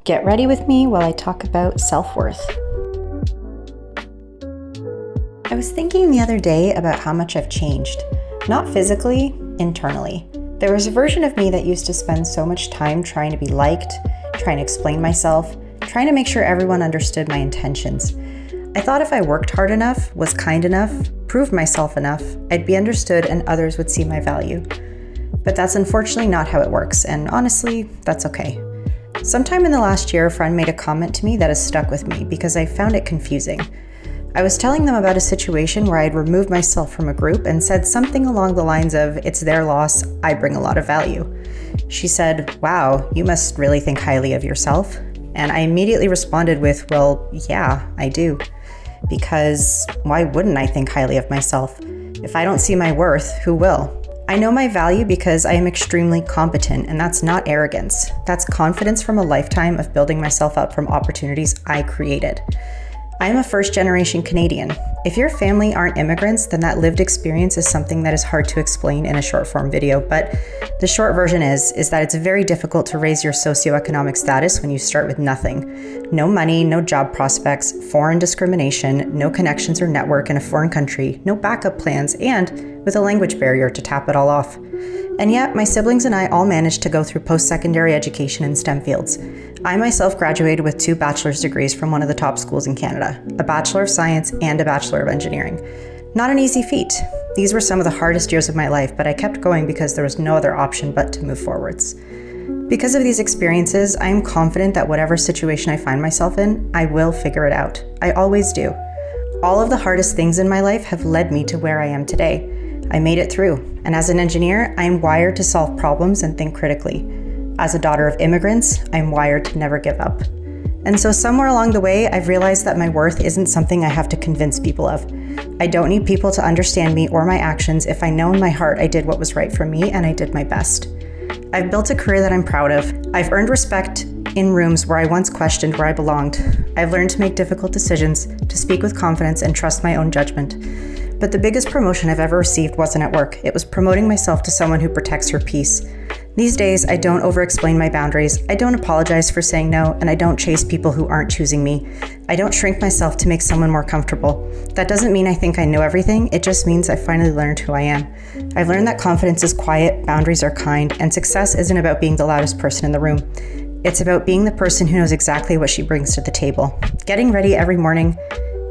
Get ready with me while I talk about self-worth. I was thinking the other day about how much I've changed. Not physically, internally. There was a version of me that used to spend so much time trying to be liked, trying to explain myself, trying to make sure everyone understood my intentions. I thought if I worked hard enough, was kind enough, proved myself enough, I'd be understood and others would see my value. But that's unfortunately not how it works, and honestly, that's okay. Sometime in the last year, a friend made a comment to me that has stuck with me because I found it confusing. I was telling them about a situation where I had removed myself from a group and said something along the lines of, "It's their loss, I bring a lot of value." She said, "Wow, you must really think highly of yourself." And I immediately responded with, "Well, yeah, I do. Because why wouldn't I think highly of myself? If I don't see my worth, who will? I know my value because I am extremely competent, and that's not arrogance. That's confidence from a lifetime of building myself up from opportunities I created. I am a first-generation Canadian. If your family aren't immigrants, then that lived experience is something that is hard to explain in a short-form video, but the short version is that it's very difficult to raise your socioeconomic status when you start with nothing. No money, no job prospects, foreign discrimination, no connections or network in a foreign country, no backup plans, and with a language barrier to tap it all off. And yet, my siblings and I all managed to go through post-secondary education in STEM fields. I myself graduated with 2 bachelor's degrees from one of the top schools in Canada, a Bachelor of Science and a Bachelor of Engineering. Not an easy feat. These were some of the hardest years of my life, but I kept going because there was no other option but to move forwards. Because of these experiences, I am confident that whatever situation I find myself in, I will figure it out. I always do. All of the hardest things in my life have led me to where I am today. I made it through, and as an engineer, I am wired to solve problems and think critically. As a daughter of immigrants, I am wired to never give up. And so somewhere along the way, I've realized that my worth isn't something I have to convince people of. I don't need people to understand me or my actions if I know in my heart I did what was right for me and I did my best. I've built a career that I'm proud of. I've earned respect in rooms where I once questioned where I belonged. I've learned to make difficult decisions, to speak with confidence and trust my own judgment. But the biggest promotion I've ever received wasn't at work. It was promoting myself to someone who protects her peace. These days, I don't over-explain my boundaries, I don't apologize for saying no, and I don't chase people who aren't choosing me. I don't shrink myself to make someone more comfortable. That doesn't mean I think I know everything, it just means I finally learned who I am. I've learned that confidence is quiet, boundaries are kind, and success isn't about being the loudest person in the room. It's about being the person who knows exactly what she brings to the table. Getting ready every morning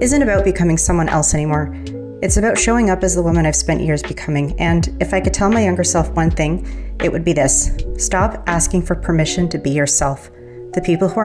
isn't about becoming someone else anymore. It's about showing up as the woman I've spent years becoming, and if I could tell my younger self one thing, it would be this: stop asking for permission to be yourself. The people who are